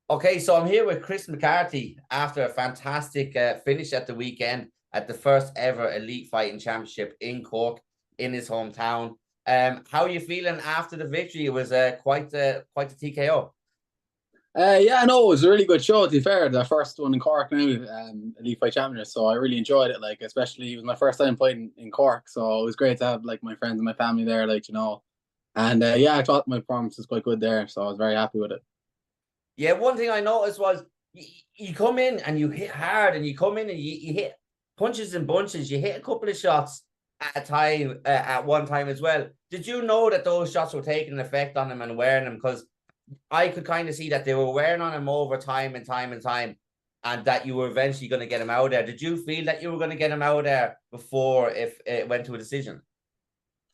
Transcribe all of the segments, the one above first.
Okay, so I'm here with Chris McCarthy after a fantastic finish at the weekend at the first ever Elite Fighting Championship in Cork in his hometown. How are you feeling after the victory? It was quite a TKO. Yeah, no, it was a really good show. To be fair, the first one in Cork now, Elite Fight Championship. So I really enjoyed it. Like, especially it was my first time fighting in Cork, so it was great to have like my friends and my family there. And yeah, I thought my performance was quite good there, so I was very happy with it. Yeah, one thing I noticed was you come in and you hit hard, and you come in and you hit punches and bunches. You hit a couple of shots at a time at one time as well. Did you know that those shots were taking an effect on him and wearing him? Because I could kind of see that they were wearing on him over time and time and time, and that you were eventually going to get him out there. Did you feel that you were going to get him out there before if it went to a decision?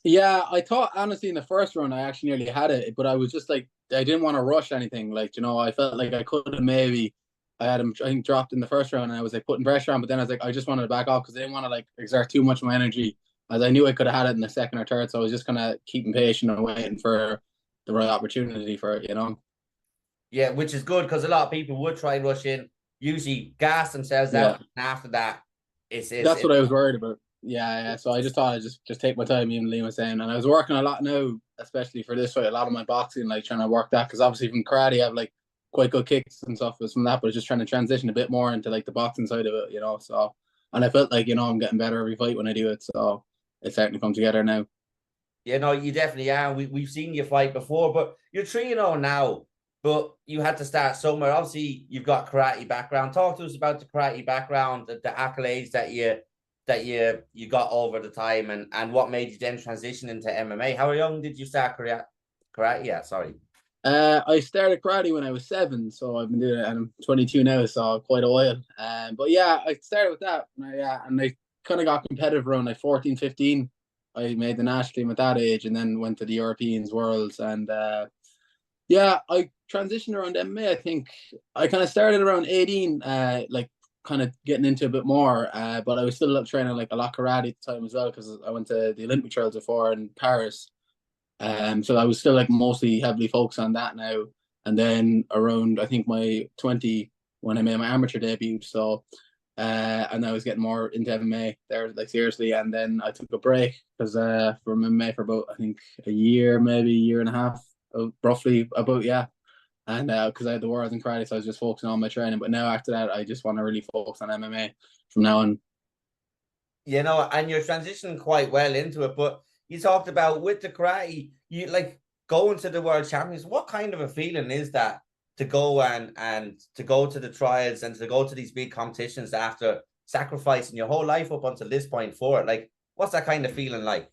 Yeah, I thought honestly in the first round I actually nearly had it, but I was just like I didn't want to rush anything. I felt like I could have maybe I had him I think dropped in the first round and I was like putting pressure on, but then I was like I just wanted to back off because I didn't want to like exert too much of my energy as I knew I could have had it in the second or third. So I was just kind of keeping patient and waiting for the right opportunity for it. Yeah, which is good because a lot of people would try rush in, usually gas themselves out, Yeah. and after that, That's it's what I was worried about. Yeah, yeah. So I just thought I'd just take my time, even Liam was saying. And I was working a lot now, especially for this fight, a lot of my boxing, like trying to work that because obviously from karate I have like quite good kicks and stuff was from that, but I was just trying to transition a bit more into like the boxing side of it. So and I felt like, I'm getting better every fight when I do it. So it's starting to come together now. you know, you definitely are. We've seen you fight before, but you're 3-0 now. But you had to start somewhere. Obviously, you've got karate background. Talk to us about the karate background, the accolades that you got over the time, and what made you then transition into MMA. How young did you start karate? Karate, yeah, sorry. I started karate when I was 7, so I've been doing it, and I'm 22 now, so quite a while. But yeah, I started with that, and I kind of got competitive around like 14, 15. I made the national team at that age, and then went to the Europeans, Worlds, and yeah, I transitioned around MMA. I think I kind of started around 18, like kind of getting into a bit more, but I was still training like a lot of karate at the time as well because I went to the Olympic trials before in Paris. So I was still like mostly heavily focused on that now. And then around I think my 20 when I made my amateur debut. So and I was getting more into MMA there, like seriously. And then I took a break because from MMA for about I think a year, maybe a year and a half, roughly about yeah. And because I had the wars in karate, so I was just focusing on my training. But now after that, I just want to really focus on MMA from now on. You know, and you're transitioning quite well into it. But you talked about with the karate, you like going to the world champions. What kind of a feeling is that to go and to go to the trials and to go to these big competitions after sacrificing your whole life up until this point for it? Like, what's that kind of feeling like?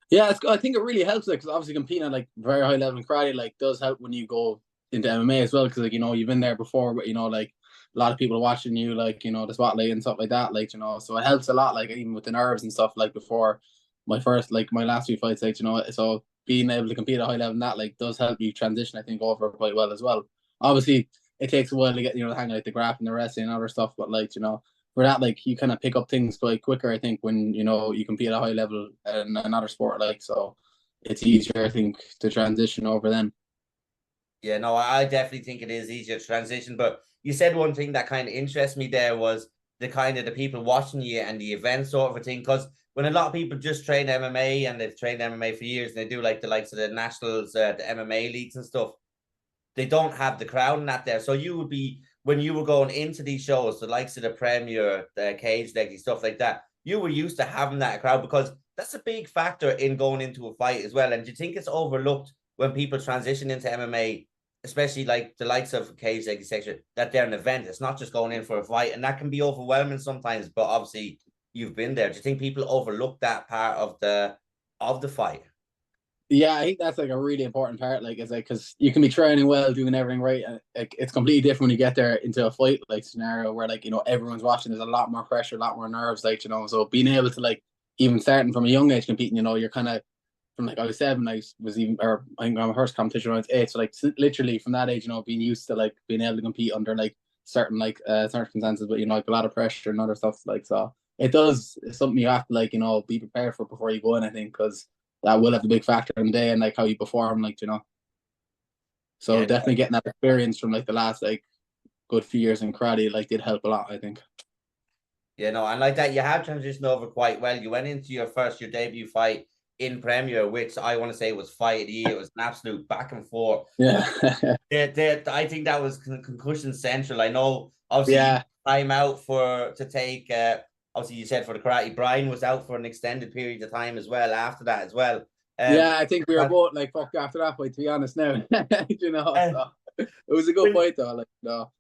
Yeah, I think it really helps, like, because obviously competing at like very high level in karate, like, does help when you go into MMA as well, because like you've been there before, but like a lot of people watching you, like the spotlight and stuff like that, like so it helps a lot, like even with the nerves and stuff, like before my last few fights, like so being able to compete at a high level and that like does help you transition, I think, over quite well as well. Obviously, it takes a while to get the hang of like the graph and the wrestling and other stuff, but like for that, like you kind of pick up things quite quicker, I think, when you compete at a high level in another sport, like so it's easier, I think, to transition over then. Yeah, no, I definitely think it is easier to transition. But you said one thing that kind of interests me there was the kind of the people watching you and the event sort of a thing. Because when a lot of people just train MMA and they've trained MMA for years and they do like the likes of the nationals, the MMA leagues and stuff, they don't have the crowd and that there. So you would be when you were going into these shows, the likes of the Premier, the Cage Legacy, stuff like that. You were used to having that crowd because that's a big factor in going into a fight as well. And do you think it's overlooked when people transition into MMA, especially like the likes of Cage Legacy, etc., that they're an event? It's not just going in for a fight, and that can be overwhelming sometimes. But obviously, you've been there. Do you think people overlook that part of the fight? Yeah, I think that's like a really important part. Like, it's like because you can be training well, doing everything right, and like it's completely different when you get there into a fight like scenario where like everyone's watching. There's a lot more pressure, a lot more nerves. Like so being able to like even starting from a young age competing, you're kind of from like I was 7, I was even or I think my first competition when I was 8. So like literally from that age, being used to like being able to compete under like certain like circumstances, but like a lot of pressure and other stuff. Like so, it does it's something you have to like be prepared for before you go in. I think because that will have a big factor in the day and like how you perform. Like. So Yeah, definitely getting that experience from like the last like good few years in karate like did help a lot, I think. you know, and like that, you have transitioned over quite well. You went into your debut fight in Premier, which I want to say was fight of the year. It was an absolute back and forth. Yeah. I think that was concussion central. I know, obviously, you Yeah. time out to take. Obviously, you said for the karate, Brian was out for an extended period of time as well. After that, as well. Um, Yeah, I think we were but, both like fucked after that fight, to be honest now. You know, uh, so it was a good when fight though. Like no.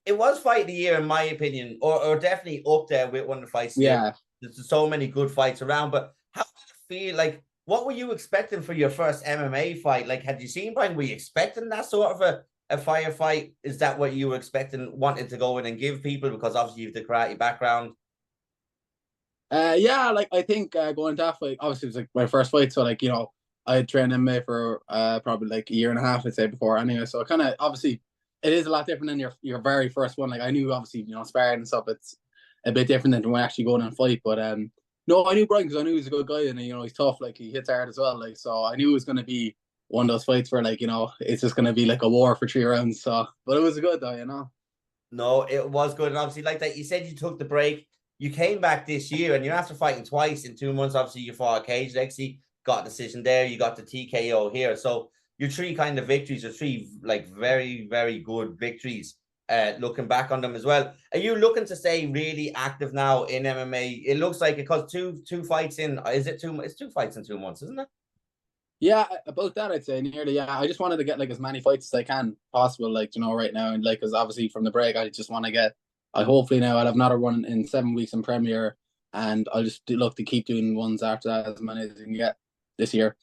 it was fight of the year in my opinion, or definitely up there with one of the fights of the year. Yeah. There's so many good fights around, but how did it feel? Like, what were you expecting for your first MMA fight? Like, had you seen Brian? Were you expecting that sort of a firefight? Is that what you were expecting, wanting to go in and give people? Because obviously you've the karate background. Yeah, like I think going to that fight, obviously it was like my first fight, so like, you know, I had trained MMA for probably like a year and a half, I'd say, before anyway. So kind of obviously it is a lot different than your very first one. Like I knew obviously, you know, sparring and stuff, it's a bit different than when actually going and fight. But no, I knew Brian because I knew he was a good guy and you know he's tough, like he hits hard as well. Like so I knew it was gonna be one of those fights where like, you know, it's just gonna be like a war for 3 rounds. So but it was good though, you know. No, it was good, and obviously like that. You said you took the break. You came back this year, and you're after fighting twice in 2 months. Obviously, you fought a cage Lexi, got a decision there. You got the TKO here. So your three kind of victories are three like very, very good victories. Looking back on them as well. Are you looking to stay really active now in MMA? It looks like because two fights in. Is it two? It's two fights in 2 months, isn't it? Yeah, about that I'd say nearly. Yeah, I just wanted to get like as many fights as I can possible, like you know, right now, and like because obviously from the break, I just want to get. I hopefully now I'll have another one in 7 weeks in Premier, and I'll just look to keep doing ones after that as many as I can get this year.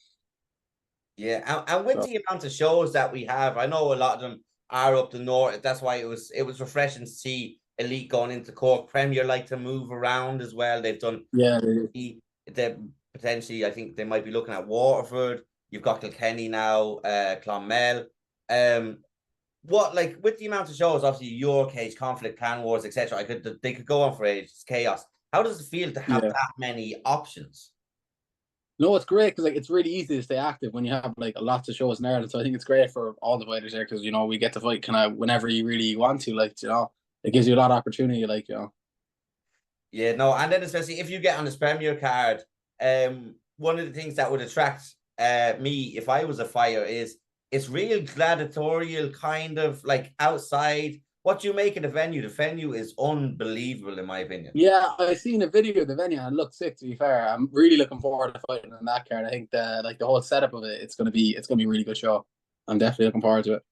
Yeah, and with So the amount of shows that we have, I know a lot of them are up the north. That's why it was refreshing to see Elite going into Cork. Premier like to move around as well. They've done yeah, they potentially. I think they might be looking at Waterford. You've got Kilkenny now, Clonmel. Um, what like with the amount of shows, obviously your case, conflict, clan wars, etc. They could go on for ages. It's chaos. How does it feel to have yeah. that many options? No, it's great because like it's really easy to stay active when you have like lots of shows in Ireland. So I think it's great for all the fighters there because you know we get to fight kind of whenever you really want to. Like you know, it gives you a lot of opportunity. Like you know. Yeah, no, and then especially if you get on the Premier card, one of the things that would attract me if I was a fighter is it's real gladiatorial kind of like outside. What do you make of the venue? The venue is unbelievable in my opinion. Yeah, I seen a video of the venue and it looked sick. To be fair, I'm really looking forward to fighting on that card. I think the like the whole setup of it, it's gonna be a really good show. I'm definitely looking forward to it.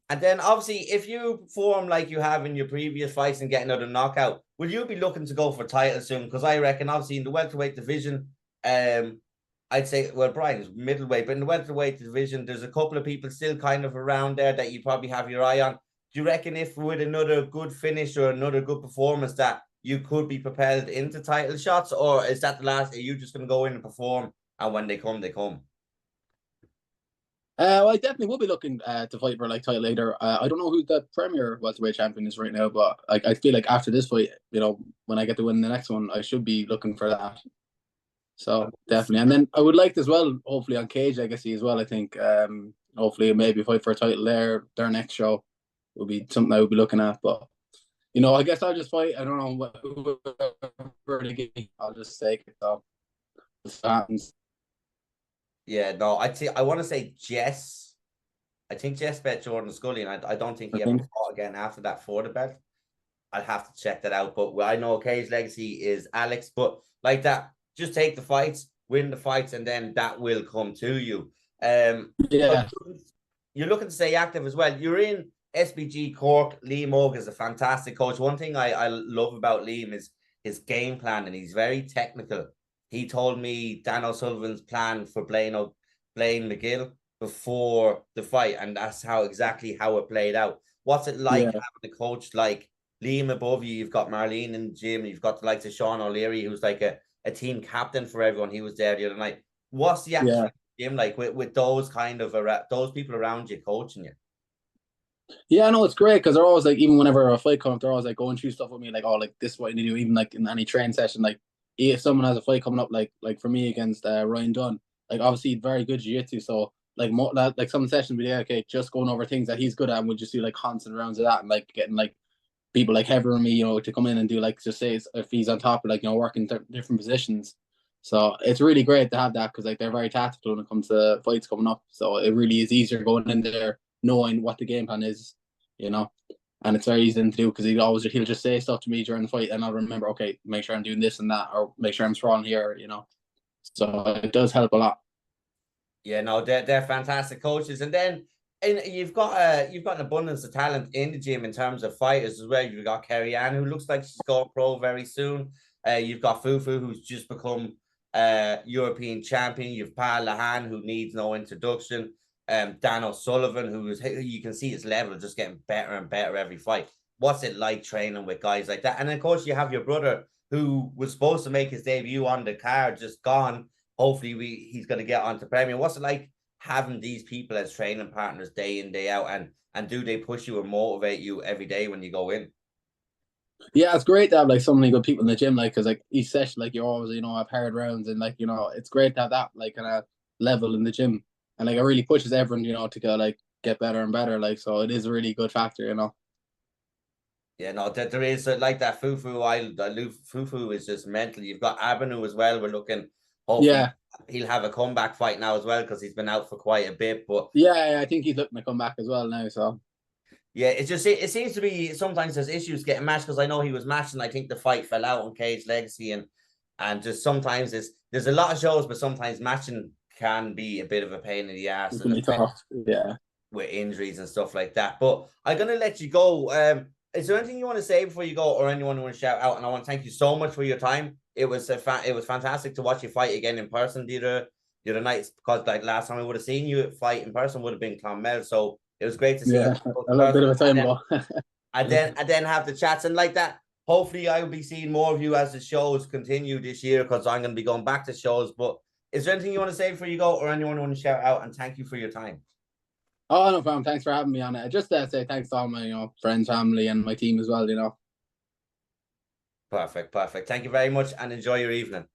And then obviously if you perform like you have in your previous fights and get another knockout, will you be looking to go for title soon? Because I reckon obviously in the welterweight division, I'd say, well, Brian's middleweight, but in the welterweight division, there's a couple of people still kind of around there that you probably have your eye on. Do you reckon if with another good finish or another good performance that you could be propelled into title shots, or is that the last? Are you just going to go in and perform, and when they come, they come? Well, I definitely will be looking to fight for like title later. I don't know who the Premier welterweight champion is right now, but like I feel like after this fight, you know, when I get to win the next one, I should be looking for that. So definitely, and then I would like to as well, hopefully on Cage Legacy as well. I think hopefully maybe fight for a title there. Their next show will be something I would be looking at, but. You know, I guess I'll just fight. I don't know whoever they give me. I'll just take it. So if it happens. Yeah, no, I want to say Jess. I think Jess bet Jordan Scully, and I don't think I he ever think. fought again after that for the belt. I'd have to check that out. But I know Cage Legacy is Alex, but like that, just take the fights, win the fights, and then that will come to you. But Yeah, you're looking to stay active as well. You're in SBG Cork. Liam Moog is a fantastic coach. One thing I love about Liam is his game plan, and he's very technical. He told me Dan O'Sullivan's plan for Blaine McGill before the fight, and that's exactly how it played out. What's it like yeah, having a coach like Liam above you? You've got Marlene in the gym, you've got the likes of Sean O'Leary, who's like a team captain for everyone. He was there the other night. What's the yeah, atmosphere gym like with those kind of those people around you coaching you? yeah. No, it's great because they're always like, even whenever a fight comes up, they're always like going through stuff with me, like, oh, like this is what you need to do. Even like in any train session, like if someone has a fight coming up, like for me against Ryan Dunn, like obviously very good jiu-jitsu, so like like some sessions we did, okay, just going over things that he's good at, and we'll just do like constant rounds of that, and like getting like people like Heather and me, to come in and do like, just say if he's on top of like, working different positions. So it's really great to have that, because like they're very tactical when it comes to fights coming up. So it really is easier going in there knowing what the game plan is, and it's very easy to do, because he'll just say stuff to me during the fight, and I'll remember, okay, make sure I'm doing this and that, or make sure I'm strong here, So it does help a lot. Yeah, no, they're fantastic coaches. And then you've got an abundance of talent in the gym in terms of fighters as well. You've got Kerry Ann, who looks like she's going pro very soon. You've got Fufu, who's just become European champion. You've Pa Lahan, who needs no introduction. Dan O'Sullivan, you can see his level just getting better and better every fight. What's it like training with guys like that? And then, of course, you have your brother, who was supposed to make his debut on the card, just gone. Hopefully he's going to get onto Premier. What's it like having these people as training partners day in, day out, and do they push you and motivate you every day when you go in? Yeah, it's great to have like so many good people in the gym, like, because like each session, like, you always have hard rounds, and like, it's great to have that like kind of level in the gym, and like it really pushes everyone, to go like get better and better, like, so it is a really good factor. Yeah, no, there is like that Fufu. Fufu is just mental. You've got Abanu as well. We're looking. Hopefully, Yeah, he'll have a comeback fight now as well, because he's been out for quite a bit. But yeah, I think he's looking to come back as well now. So yeah, it seems to be sometimes there's issues getting matched, because I know he was matching. I think the fight fell out on Cage Legacy, and just sometimes there's a lot of shows, but sometimes matching can be a bit of a pain in the ass, it and can be tough. Yeah. with injuries and stuff like that. But I'm gonna let you go. Is there anything you want to say before you go, or anyone you want to shout out? And I want to thank you so much for your time. It was it was fantastic to watch you fight again in person the other night, because like last time I would have seen you fight in person would have been Clonmel. So it was great to see you Yeah, in a little bit person. of a time ago. And then have the chats and like that. Hopefully, I will be seeing more of you as the shows continue this year, because I'm going to be going back to shows. But is there anything you want to say before you go, or anyone you want to shout out? And thank you for your time. Oh, no problem. Thanks for having me on it. Just say thanks to all my friends, family, and my team as well. Perfect. Thank you very much, and enjoy your evening.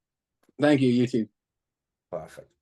Thank you. You too. Perfect.